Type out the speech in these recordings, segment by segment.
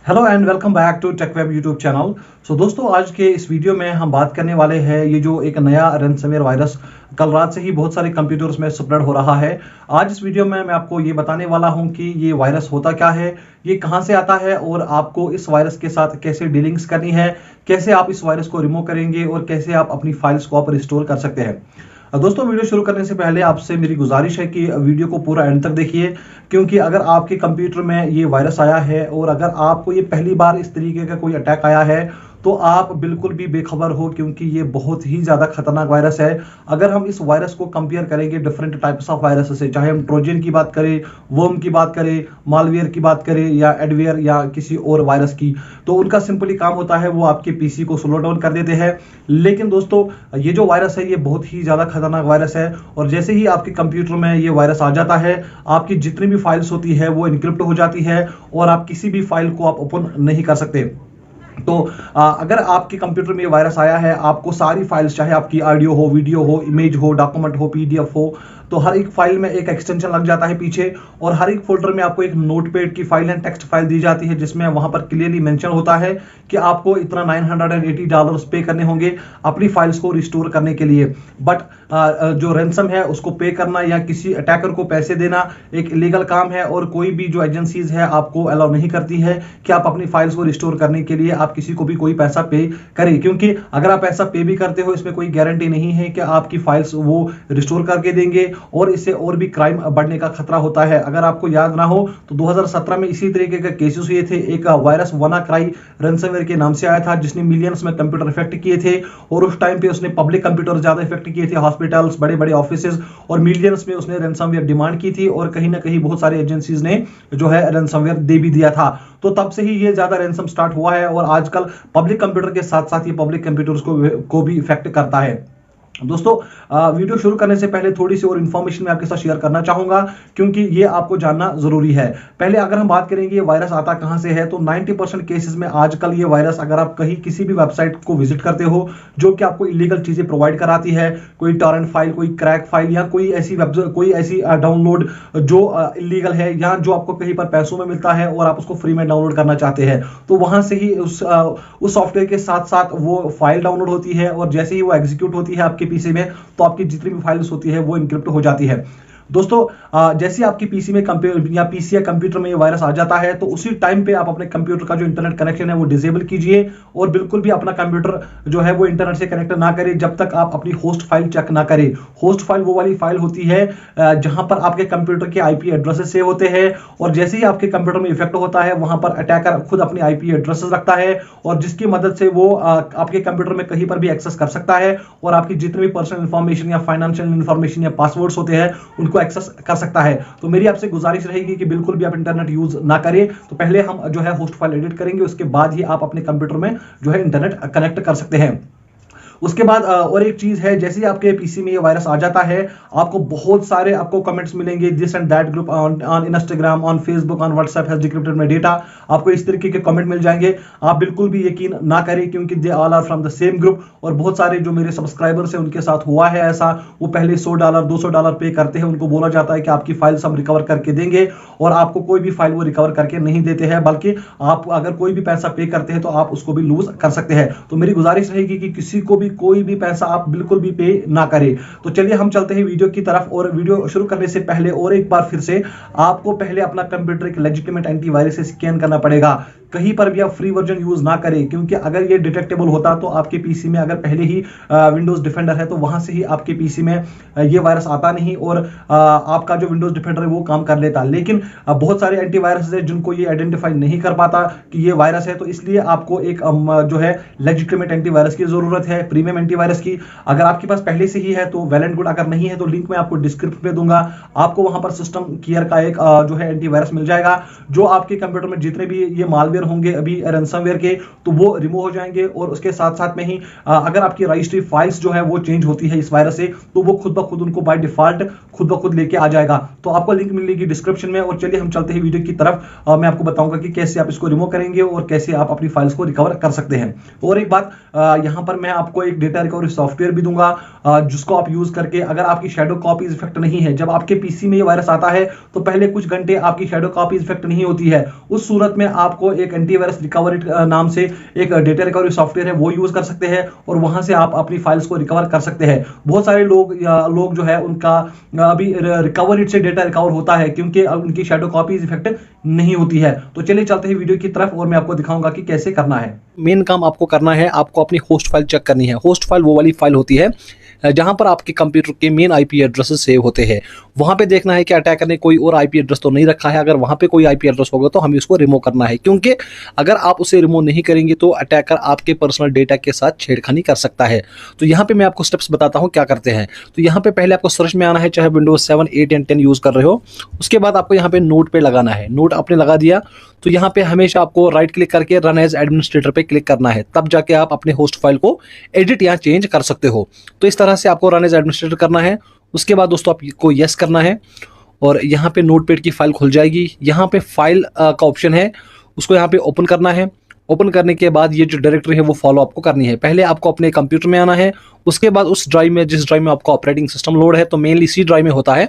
Hello and welcome back to TechWeb YouTube channel. दोस्तों, आज के इस वीडियो में हम बात करने वाले हैं ये जो एक नया रैनसमवेयर वायरस कल रात से ही बहुत सारे कंप्यूटर्स में स्प्रेड हो रहा है। आज इस वीडियो में मैं आपको ये बताने वाला हूं कि ये वायरस होता क्या है, ये कहां से आता है और आपको इस वायरस के साथ कैसे डीलिंग्स करनी है, कैसे आप इस वायरस को रिमूव करेंगे और कैसे आप अपनी फाइल्स को आप रिस्टोर कर सकते हैं। दोस्तों, वीडियो शुरू करने से पहले आपसे मेरी गुजारिश है कि वीडियो को पूरा एंड तक देखिए, क्योंकि अगर आपके कंप्यूटर में ये वायरस आया है और अगर आपको ये पहली बार इस तरीके का कोई अटैक आया है तो आप बिल्कुल भी बेखबर हो, क्योंकि ये बहुत ही ज़्यादा खतरनाक वायरस है। अगर हम इस वायरस को कंपेयर करेंगे डिफरेंट टाइप्स ऑफ वायरस से, चाहे हम ट्रोजन की बात करें, वर्म की बात करें, मालवेयर की बात करें या एडवेयर या किसी और वायरस की, तो उनका सिंपली काम होता है वो आपके पीसी को स्लो डाउन कर देते हैं। लेकिन दोस्तों, ये जो वायरस है ये बहुत ही ज़्यादा खतरनाक वायरस है और जैसे ही आपके कंप्यूटर में ये वायरस आ जाता है, आपकी जितनी भी फाइल्स होती है वो इनक्रिप्ट हो जाती है और आप किसी भी फाइल को आप ओपन नहीं कर सकते। तो अगर आपके कंप्यूटर में ये वायरस आया है, आपको सारी फाइल्स, चाहे आपकी ऑडियो हो, वीडियो हो, इमेज हो, डॉक्यूमेंट हो, पीडीएफ हो, तो हर एक फाइल में एक एक्सटेंशन लग जाता है पीछे और हर एक फोल्डर में आपको एक नोटपैड की फाइल एंड टेक्स्ट फाइल दी जाती है, जिसमें वहां पर क्लियरली मेंशन होता है कि आपको इतना $980 पे करने होंगे अपनी फाइल्स को रिस्टोर करने के लिए। बट जो रैंसम है उसको पे करना या किसी अटैकर को पैसे देना एक इलीगल काम है और कोई भी जो एजेंसीज है आपको अलाउ नहीं करती है कि आप अपनी फाइल्स को रिस्टोर करने के लिए आप किसी को भी कोई पैसा पे करें, क्योंकि अगर आप पैसा पे भी करते हो इसमें कोई गारंटी नहीं है कि आपकी फाइल्स वो रिस्टोर करके देंगे और इससे और भी क्राइम बढ़ने का खतरा होता है। अगर आपको याद ना हो तो 2017 में इसी तरीके के केसेस हुए थे। एक वायरस WannaCry रैंसमवेयर के नाम से आया था जिसने मिलियंस में कंप्यूटर इफेक्ट किए थे और उस टाइम पे उसने पब्लिक कंप्यूटर ज्यादा इफेक्ट किए थे, हॉस्पिटल्स, बड़े बड़े ऑफिसेज, और मिलियंस में उसने रैंसमवेयर डिमांड की थी और कहीं ना कहीं बहुत सारी एजेंसीज ने जो है रैंसमवेयर दे भी दिया था। तो तब से ही ये ज्यादा रैंसम स्टार्ट हुआ है और आजकल पब्लिक कंप्यूटर के साथ साथ ये पब्लिक कंप्यूटर्स को भी इफेक्ट करता है। दोस्तों, वीडियो शुरू करने से पहले थोड़ी सी और इन्फॉर्मेशन मैं आपके साथ शेयर करना चाहूंगा, क्योंकि ये आपको जानना जरूरी है। पहले अगर हम बात करेंगे ये वायरस आता कहां से है, तो 90% केसेस में आजकल ये वायरस, अगर आप कहीं किसी भी वेबसाइट को विजिट करते हो जो कि आपको इलीगल चीजें प्रोवाइड कराती है, कोई टॉरेंट फाइल, कोई क्रैक फाइल या कोई ऐसी डाउनलोड जो इलीगल है या जो आपको कहीं पर पैसों में मिलता है और आप उसको फ्री में डाउनलोड करना चाहते हैं, तो वहां से ही उस सॉफ्टवेयर के साथ साथ वो फाइल डाउनलोड होती है और जैसे ही वो एग्जीक्यूट होती है आपके पीसी में, तो आपकी जितनी भी फाइल्स होती है वो इनक्रिप्ट हो जाती है। दोस्तों, जैसे आपकी पीसी में या पीसी या कंप्यूटर में ये वायरस आ जाता है, तो उसी टाइम पे आप अपने कंप्यूटर का जो इंटरनेट कनेक्शन है वो डिसेबल कीजिए और बिल्कुल भी अपना कंप्यूटर जो है वो इंटरनेट से कनेक्ट ना करें जब तक आप अपनी होस्ट फाइल चेक ना करें। होस्ट फाइल वो वाली फाइल होती है जहां पर आपके कंप्यूटर के आईपी एड्रेसेस सेव होते हैं और जैसे ही आपके कंप्यूटर में इफेक्ट होता है वहां पर अटैकर खुद अपनी आईपी एड्रेसेस रखता है और जिसकी मदद से वो आपके कंप्यूटर में कहीं पर भी एक्सेस कर सकता है और आपकी जितनी भी पर्सनल इंफॉर्मेशन या फाइनेंशियल इंफॉर्मेशन या पासवर्ड्स होते हैं उनको एक्सेस कर सकता है। तो मेरी आपसे गुजारिश रहेगी कि बिल्कुल भी आप इंटरनेट यूज ना करें। तो पहले हम जो है होस्ट फाइल एडिट करेंगे, उसके बाद ही आप अपने कंप्यूटर में जो है इंटरनेट कनेक्ट कर सकते हैं। उसके बाद और एक चीज है, जैसे ही आपके पीसी में ये वायरस आ जाता है, आपको बहुत सारे आपको कमेंट्स मिलेंगे, this and that group on Instagram, on Facebook, on WhatsApp has decrypted my data. आपको इस तरीके के कमेंट मिल जाएंगे। आप बिल्कुल भी यकीन ना करें, क्योंकि they all are from the same group और बहुत सारे जो मेरे सब्सक्राइबर्स हैं उनके साथ हुआ है ऐसा। वो पहले $100 $200 पे करते हैं, उनको बोला जाता है कि आपकी फाइल्स हम रिकवर करके देंगे और आपको कोई भी फाइल वो रिकवर करके नहीं देते हैं, बल्कि आप अगर कोई भी पैसा पे करते हैं तो आप उसको भी लूज कर सकते हैं। तो मेरी गुजारिश रहेगी कि किसी को भी कोई भी पैसा आप बिल्कुल भी पे ना करें। तो चलिए हम चलते हैं वीडियो की तरफ और वीडियो शुरू करने से पहले और एक बार फिर से आपको पहले अपना कंप्यूटर एक लेजिटिमेट एंटीवायरस से स्कैन करना पड़ेगा। कहीं पर भी आप फ्री वर्जन यूज ना करें, क्योंकि अगर ये डिटेक्टेबल होता तो आपके पीसी में अगर पहले ही विंडोज डिफेंडर है तो वहां से ही आपके पीसी में ये वायरस आता नहीं और आपका जो विंडोज डिफेंडर है वो काम कर लेता। लेकिन बहुत सारे एंटीवायरस है जिनको ये आइडेंटिफाई नहीं कर पाता कि ये वायरस है, तो इसलिए आपको एक जो है लेजिटिमेट एंटीवायरस की जरूरत है, प्रीमियम एंटीवायरस की। अगर आपके पास पहले से ही है तो वेल एंड गुड, अगर नहीं है तो लिंक मैं आपको डिस्क्रिप्शन में दूंगा। आपको वहां पर सिस्टम केयर का एक जो है एंटीवायरस मिल जाएगा, जो आपके कंप्यूटर में जितने भी ये मालवेयर होंगे अभी रैंसमवेयर के, तो वो रिमूव हो जाएंगे और उसके साथ साथ में ही अगर आपकी रजिस्ट्री फाइल्स जो है वो चेंज होती है इस वायरस से, तो वो खुद ब खुद उनको बाय डिफॉल्ट खुद ब खुद लेके आ जाएगा। तो आपको लिंक मिलेगी डिस्क्रिप्शन में। और चलिए हम चलते हैं वीडियो की तरफ। मैं आपको बताऊंगा कि कैसे आप इसको रिमूव करेंगे और कैसे आप अपनी फाइल्स को रिकवर कर सकते हैं। और एक बात, यहां पर मैं आपको एक डेटा रिकवरी सॉफ्टवेयर भी दूंगा जिसको आप यूज करके, अगर आपकी शैडो कॉपीज इफेक्ट नहीं है, जब आपके पीसी में ये वायरस आता है तो पहले कुछ घंटे आपकी शैडो कॉपीज इफेक्ट नहीं होती है, उस सूरत में आपको एक एक एंटीवायरस रिकवरी नाम से एक डेटा रिकवरी सॉफ्टवेयर है, वो यूज कर सकते हैं और वहां से आप अपनी फाइल्स को रिकवर कर सकते हैं। बहुत सारे लोग जो है उनका अभी रिकवरी से डेटा रिकवर होता है क्योंकि उनकी शैडो कॉपीज इफेक्ट नहीं होती है। तो चलिए चलते हैं वीडियो की तरफ और मैं आपको दिखाऊंगा कि कैसे करना है। मेन काम आपको करना है, आपको अपनी होस्ट फाइल चेक करनी है। होस्ट फाइल वो वाली फाइल होती है जहां पर आपके कंप्यूटर के मेन आईपी एड्रेसेस सेव होते हैं। वहां पे देखना है कि अटैकर ने कोई और आईपी एड्रेस तो नहीं रखा है। अगर वहां पे कोई आईपी एड्रेस होगा तो हमें उसको रिमूव करना है, क्योंकि अगर आप उसे रिमूव नहीं करेंगे तो अटैकर आपके पर्सनल डेटा के साथ छेड़खानी कर सकता है। तो यहाँ पे मैं आपको स्टेप्स बताता हूँ क्या करते हैं। तो यहाँ पे पहले आपको सर्च में आना है, चाहे विंडोज 7, 8 एंड 10 यूज कर रहे हो। उसके बाद आपको यहाँ पे नोट पे लगाना है। नोट आपने लगा दिया तो यहाँ पे हमेशा आपको राइट क्लिक करके रन एज एडमिनिस्ट्रेटर पे क्लिक करना है, तब जाके आप अपने होस्ट फाइल को एडिट या चेंज कर सकते हो। तो इस तरह से आपको रन एज एडमिनिस्ट्रेटर करना है। उसके बाद दोस्तों आपको यस करना है और यहाँ पे नोटपैड की फाइल खुल जाएगी। यहाँ पे फाइल का ऑप्शन है, उसको यहाँ पे ओपन करना है। ओपन करने के बाद ये जो डायरेक्टरी है वो फॉलो आपको करनी है। पहले आपको अपने कंप्यूटर में आना है, उसके बाद उस ड्राइव में जिस ड्राइव में आपका ऑपरेटिंग सिस्टम लोड है, तो मेनली सी ड्राइव में होता है,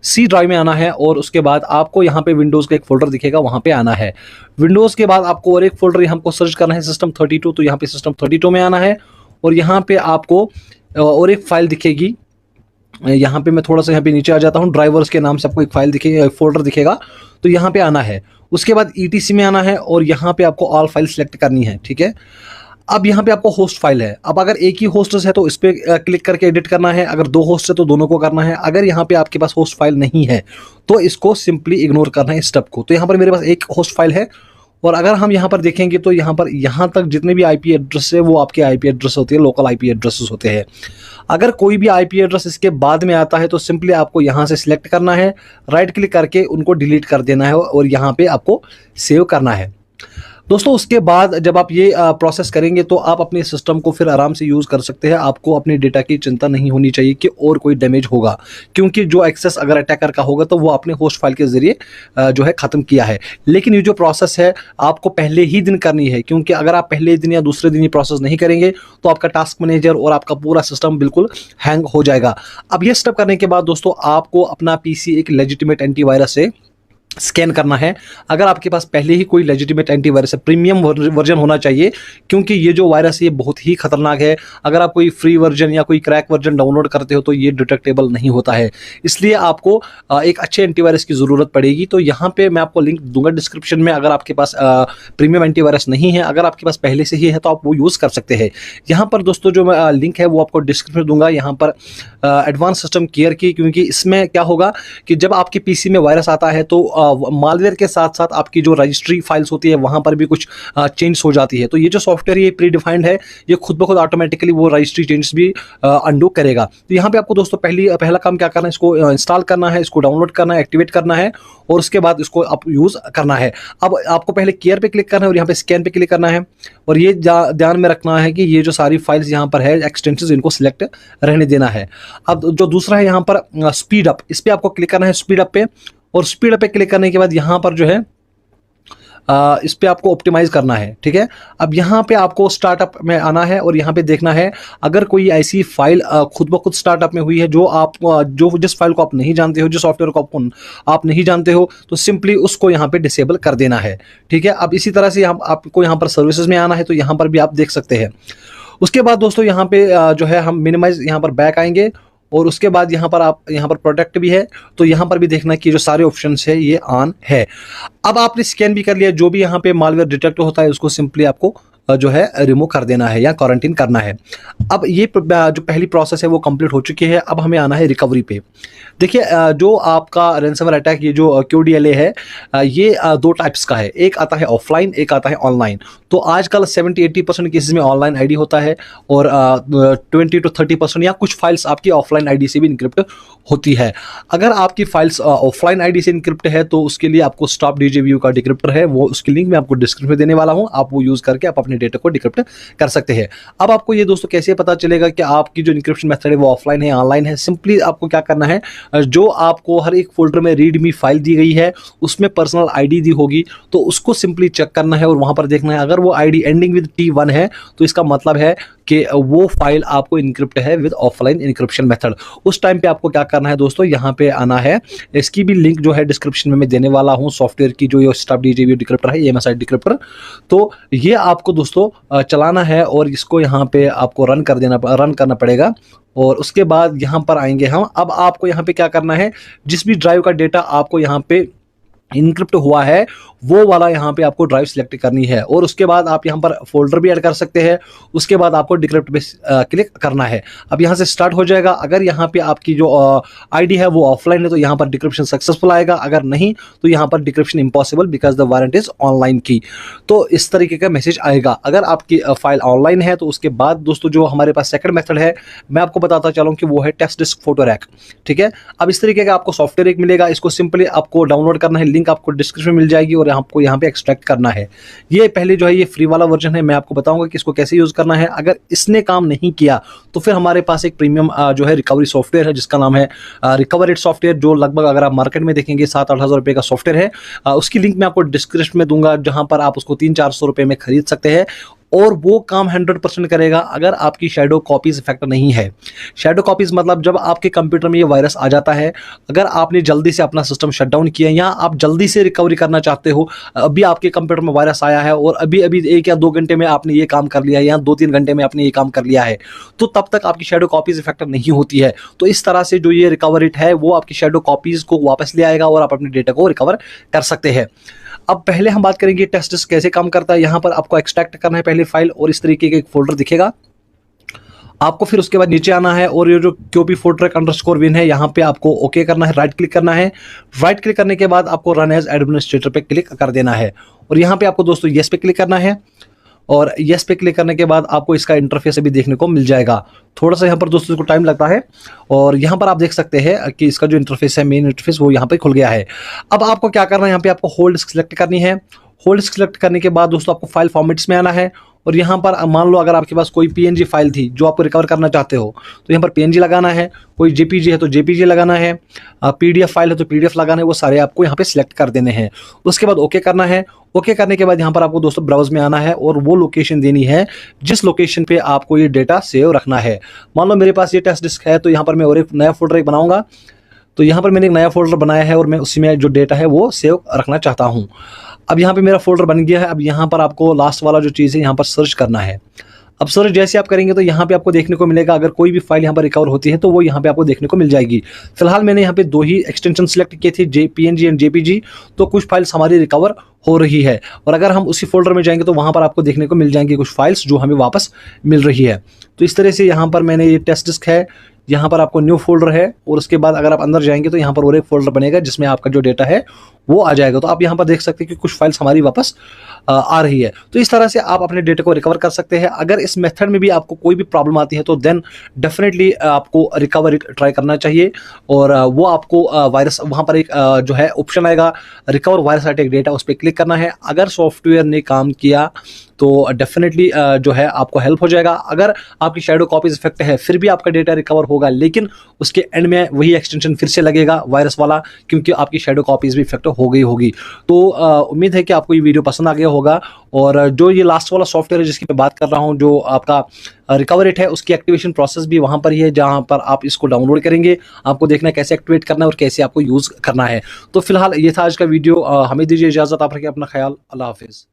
सी ड्राइव में आना है। और उसके बाद आपको यहाँ पे विंडोज़ का एक फोल्डर दिखेगा, वहाँ पे आना है। विंडोज़ के बाद आपको और एक फोल्डर हमको सर्च करना है सिस्टम 32, तो यहाँ पे सिस्टम 32 में आना है। और यहाँ पे आपको और एक फाइल दिखेगी, यहाँ पे मैं थोड़ा सा यहाँ पे नीचे आ जाता हूँ, ड्राइवर्स के नाम से आपको एक फाइल दिखेगा, एक फोल्डर दिखेगा, तो यहाँ पे आना है। उसके बाद ETC में आना है और यहाँ पे आपको ऑल फाइल सेलेक्ट करनी है, ठीक है। अब यहाँ पे आपको होस्ट फाइल है। अब अगर एक ही होस्ट है तो इस पर क्लिक करके एडिट करना है, अगर दो होस्ट है तो दोनों को करना है। अगर यहाँ पे आपके पास होस्ट फाइल नहीं है तो इसको सिंपली इग्नोर करना है इस स्टेप को। तो यहाँ पर मेरे पास एक होस्ट फाइल है और अगर हम यहाँ पर देखेंगे तो यहाँ पर यहाँ तक जितने भी आईपी एड्रेस है वो आपके आईपी एड्रेस होते हैं, लोकल आईपी एड्रेसेस होते हैं। अगर कोई भी आईपी एड्रेस इसके बाद में आता है तो सिंपली आपको यहाँ से सिलेक्ट करना है, राइट क्लिक करके उनको डिलीट कर देना है और यहाँ पे आपको सेव करना है। दोस्तों उसके बाद जब आप ये प्रोसेस करेंगे तो आप अपने सिस्टम को फिर आराम से यूज़ कर सकते हैं। आपको अपने डेटा की चिंता नहीं होनी चाहिए कि और कोई डैमेज होगा, क्योंकि जो एक्सेस अगर अटैकर का होगा तो वो अपने होस्ट फाइल के ज़रिए जो है ख़त्म किया है। लेकिन ये जो प्रोसेस है आपको पहले ही दिन करनी है, क्योंकि अगर आप पहले दिन या दूसरे दिन ये प्रोसेस नहीं करेंगे तो आपका टास्क मैनेजर और आपका पूरा सिस्टम बिल्कुल हैंग हो जाएगा। अब ये स्टेप करने के बाद दोस्तों आपको अपना PC एक लेजिटिमेट एंटीवायरस से स्कैन करना है। अगर आपके पास पहले ही कोई लेजिटिमेट एंटीवायरस है, प्रीमियम वर्जन होना चाहिए, क्योंकि ये जो वायरस है ये बहुत ही खतरनाक है। अगर आप कोई फ्री वर्जन या कोई क्रैक वर्जन डाउनलोड करते हो तो ये डिटेक्टेबल नहीं होता है, इसलिए आपको एक अच्छे एंटीवायरस की ज़रूरत पड़ेगी। तो यहाँ पे मैं आपको लिंक दूंगा डिस्क्रिप्शन में। अगर आपके पास प्रीमियम एंटीवायरस नहीं है, अगर आपके पास पहले से ही है तो आप वो यूज़ कर सकते हैं। यहाँ पर दोस्तों जो लिंक है वो आपको डिस्क्रिप्शन में दूंगा, यहाँ पर एडवांस सिस्टम केयर की, क्योंकि इसमें क्या होगा कि जब आपके PC में वायरस आता है तो मालवेयर के साथ साथ आपकी जो रजिस्ट्री फाइल्स होती है वहां पर भी कुछ चेंज हो जाती है। तो ये जो सॉफ्टवेयर ये प्री डिफाइंड है, ये खुद ब खुद ऑटोमेटिकली वो रजिस्ट्री चेंजेस भी अंडू करेगा। तो यहाँ पे आपको दोस्तों पहला काम क्या करना है, इसको इंस्टॉल करना है, इसको डाउनलोड करना है, एक्टिवेट करना है और उसके बाद इसको आप यूज़ करना है। अब आपको पहले केयर पे क्लिक करना है और यहाँ पे स्कैन पे क्लिक करना है और ये ध्यान में रखना है कि ये जो सारी फाइल्स यहाँ पर है एक्सटेंशंस, इनको सिलेक्ट रहने देना है। अब जो दूसरा है यहाँ पर स्पीड अप, इस पर आपको क्लिक करना है, स्पीड अप पे, और स्पीड अप पे क्लिक करने के बाद यहाँ पर जो है इस पे आपको ऑप्टिमाइज करना है, ठीक है। अब यहाँ पे आपको स्टार्टअप में आना है और यहाँ पे देखना है अगर कोई ऐसी फाइल खुद ब खुद स्टार्टअप में हुई है जो जिस फाइल को आप नहीं जानते हो, जिस सॉफ्टवेयर को आप नहीं जानते हो, तो सिंपली उसको यहाँ पे डिसेबल कर देना है, ठीक है। अब इसी तरह से आपको यहाँ पर सर्विसेज में आना है, तो यहाँ पर भी आप देख सकते हैं। उसके बाद दोस्तों यहाँ पे जो है हम मिनिमाइज यहाँ पर बैक आएंगे और उसके बाद यहाँ पर प्रोटेक्ट भी है, तो यहाँ पर भी देखना कि जो सारे ऑप्शंस है ये ऑन है। अब आपने स्कैन भी कर लिया, जो भी यहाँ पे मालवेयर डिटेक्ट होता है उसको सिंपली आपको जो है रिमूव कर देना है या क्वारंटीन करना है। अब ये जो पहली प्रोसेस है वो कंप्लीट हो चुकी है। अब हमें आना है रिकवरी पे। देखिए जो आपका रैंसमवेयर अटैक, ये जो QDLA है, ये दो टाइप्स का है, एक आता है ऑफलाइन, एक आता है ऑनलाइन। तो आजकल 70-80% केसेस में ऑनलाइन आईडी होता है और 20-30% या कुछ फाइल्स आपकी ऑफलाइन आईडी से भी इनक्रिप्ट होती है। अगर आपकी फाइल्स ऑफलाइन आईडी से इनक्रिप्ट है तो उसके लिए आपको स्टॉप DJView का डिक्रिप्टर है, वो उसकी लिंक मैं आपको डिस्क्रिप्शन में देने वाला हूँ, आप वो यूज़ करके आप अपने डेटा को डिक्रिप्ट कर सकते हैं। अब आपको ये दोस्तों कैसे पता चलेगा कि आपकी जो इनक्रिप्शन मेथड है वो ऑफलाइन है ऑनलाइन है? सिंपली आपको क्या करना है, जो आपको हर एक फोल्डर में रीडमी फाइल दी गई है उसमें पर्सनल आईडी दी होगी, तो उसको सिंपली चेक करना है और वहां पर देखना है अगर वो आईडी एंडिंग विद T1 है तो इसका मतलब है कि वो फाइल आपको इनक्रिप्ट है विद ऑफलाइन इनक्रिप्शन मेथड। उस टाइम पे आपको क्या करना है दोस्तों, यहाँ पे आना है। इसकी भी लिंक जो है डिस्क्रिप्शन में मैं देने वाला हूँ, सॉफ्टवेयर की जो ये StubDJV डिक्रिप्टर है, EMSI डिक्रिप्टर। तो ये आपको दोस्तों चलाना है और इसको यहाँ पे आपको रन करना पड़ेगा। और उसके बाद यहाँ पर आएंगे हम। अब आपको यहाँ पे क्या करना है, जिस भी ड्राइव का डेटा आपको यहाँ पे इनक्रिप्ट हुआ है वो वाला यहाँ पे आपको ड्राइव सिलेक्ट करनी है, और उसके बाद आप यहाँ पर फोल्डर भी ऐड कर सकते हैं। उसके बाद आपको डिक्रिप्ट पे क्लिक करना है। अब यहाँ से स्टार्ट हो जाएगा। अगर यहाँ पे आपकी जो आईडी है वो ऑफलाइन है तो यहाँ पर डिक्रिप्शन सक्सेसफुल आएगा, अगर नहीं तो यहाँ पर decryption impossible because the warrant is online की। तो इस तरीके का मैसेज आएगा। अगर आपकी फाइल ऑनलाइन है तो उसके बाद दोस्तों जो हमारे पास सेकंड मेथड है मैं आपको बताता चलूँ कि वो है टेस्ट डिस्क फोटो रैक। ठीक है, अब इस तरीके का आपको सॉफ्टवेयर एक मिलेगा। इसको सिंपली आपको डाउनलोड करना है, लिंक आपको डिस्क्रिप्शन में मिल जाएगी, और आपको यहाँ पे एक्सट्रैक्ट करना है। ये पहले जो है ये फ्री वाला वर्जन है, मैं आपको बताऊंगा कि इसको कैसे यूज करना है। अगर इसने काम नहीं किया तो फिर हमारे पास एक प्रीमियम जो है रिकवरी सॉफ्टवेयर है जिसका नाम है रिकवरेट सॉफ्टवेयर, जो लगभग अगर आप मार्केट में देखेंगे 7-8 हज़ार रुपये का सॉफ्टवेयर है। उसकी लिंक मैं आपको डिस्क्रिप्शन में दूंगा, जहां पर आप उसको 300-400 रुपये में खरीद सकते हैं, और वो काम 100% करेगा अगर आपकी शैडो कॉपीज इफेक्ट नहीं है। शैडो कॉपीज मतलब जब आपके कंप्यूटर में ये वायरस आ जाता है, अगर आपने जल्दी से अपना सिस्टम शट डाउन किया या आप जल्दी से रिकवरी करना चाहते हो, अभी आपके कंप्यूटर में वायरस आया है और अभी 1 या 2 घंटे में आपने ये काम कर लिया है या 2-3 घंटे में आपने ये काम कर लिया है, तो तब तक आपकी शैडो कॉपीज इफेक्ट नहीं होती है। तो इस तरह से जो ये रिकवरेट है वो आपकी शैडो कॉपीज को वापस ले आएगा और आप अपने डेटा को रिकवर कर सकते हैं। अब पहले हम बात करेंगे टेस्ट डिस्क कैसे काम करता है। यहाँ पर आपको एक्सट्रैक्ट करना है पहले फाइल, और इस तरीके का एक फोल्डर दिखेगा आपको। फिर उसके बाद नीचे आना है और ये जो QP4track_win है यहाँ पे आपको ओके करना है, राइट क्लिक करना है। राइट क्लिक करने के बाद आपको रन एज एडमिनिस्ट्रेटर पे क्लिक कर देना है, और यहाँ पे आपको दोस्तों येस पे क्लिक करना है। और येस पे क्लिक करने के बाद आपको इसका इंटरफेस अभी देखने को मिल जाएगा। थोड़ा सा यहाँ पर दोस्तों को टाइम लगता है, और यहाँ पर आप देख सकते हैं कि इसका जो इंटरफेस है, मेन इंटरफेस, वो यहाँ पे खुल गया है। अब आपको क्या करना है, यहाँ पे आपको होल्ड डिस्क सिलेक्ट करनी है। होल्ड डिस्क सिलेक्ट करने के बाद दोस्तों आपको फाइल फॉर्मेट्स में आना है, और यहाँ पर मान लो अगर आपके पास कोई PNG फाइल थी जो आपको रिकवर करना चाहते हो तो यहाँ पर PNG लगाना है, कोई JPG है तो JPG लगाना है, PDF फाइल है तो PDF लगाना है, वो सारे आपको यहाँ पे सिलेक्ट कर देने हैं। उसके बाद ओके करना है। ओके करने के बाद यहाँ पर आपको दोस्तों ब्राउज में आना है और वो लोकेशन देनी है जिस लोकेशन पे आपको ये डेटा सेव रखना है। मान लो मेरे पास ये टेस्ट डिस्क है तो यहाँ पर मैं और एक नया फोल्डर बनाऊंगा। तो यहाँ पर मैंने एक नया फोल्डर बनाया है और मैं उसी में जो डेटा है वो सेव रखना चाहता हूँ। अब यहाँ पे मेरा फोल्डर बन गया है। अब यहाँ पर आपको लास्ट वाला जो चीज़ है यहाँ पर सर्च करना है। अब सर्च जैसे आप करेंगे तो यहाँ पे आपको देखने को मिलेगा, अगर कोई भी फाइल यहाँ पर रिकवर होती है तो वो यहाँ पे आपको देखने को मिल जाएगी। फिलहाल मैंने यहाँ पे 2 ही एक्सटेंशन सिलेक्ट किए थे, PNG एंड JPG, तो कुछ फाइल्स हमारी रिकवर हो रही है। और अगर हम उसी फोल्डर में जाएंगे तो वहाँ पर आपको देखने को मिल जाएंगी कुछ फाइल्स जो हमें वापस मिल रही है। तो इस तरह से यहाँ पर मैंने ये टेस्ट डिस्क है, यहाँ पर आपको न्यू फोल्डर है, और उसके बाद अगर आप अंदर जाएंगे तो यहाँ पर और एक फोल्डर बनेगा जिसमें आपका जो डेटा है वो आ जाएगा। तो आप यहाँ पर देख सकते हैं कि कुछ फाइल्स हमारी वापस आ रही है। तो इस तरह से आप अपने डेटा को रिकवर कर सकते हैं। अगर इस मेथड में भी आपको कोई भी प्रॉब्लम आती है तो देन डेफिनेटली आपको रिकवरी ट्राई करना चाहिए, और वो आपको वायरस वहाँ पर एक जो है ऑप्शन आएगा रिकवर वायरस अटैक डेटा, उस पर क्लिक करना है। अगर सॉफ्टवेयर ने काम किया तो डेफिनेटली जो है आपको हेल्प हो जाएगा। अगर आपकी शैडो कॉपीज इफेक्ट है फिर भी आपका डेटा रिकवर होगा, लेकिन उसके एंड में वही एक्सटेंशन फिर से लगेगा वायरस वाला, क्योंकि आपकी शैडो कॉपीज भी इफेक्ट हो गई होगी। तो उम्मीद है कि आपको ये वीडियो पसंद आ गया होगा। और जो ये लास्ट वाला सॉफ्टवेयर है जिसकी मैं बात कर रहा हूँ, जो आपका रिकवरेट है, उसकी एक्टिवेशन प्रोसेस भी वहाँ पर ही है जहाँ पर आप इसको डाउनलोड करेंगे। आपको देखना है कैसे एक्टिवेट करना है और कैसे आपको यूज़ करना है। तो फिलहाल ये था आज का वीडियो। हमें दीजिए इजाज़त, आप रखिए अपना ख्याल। अल्लाह हाफिज़।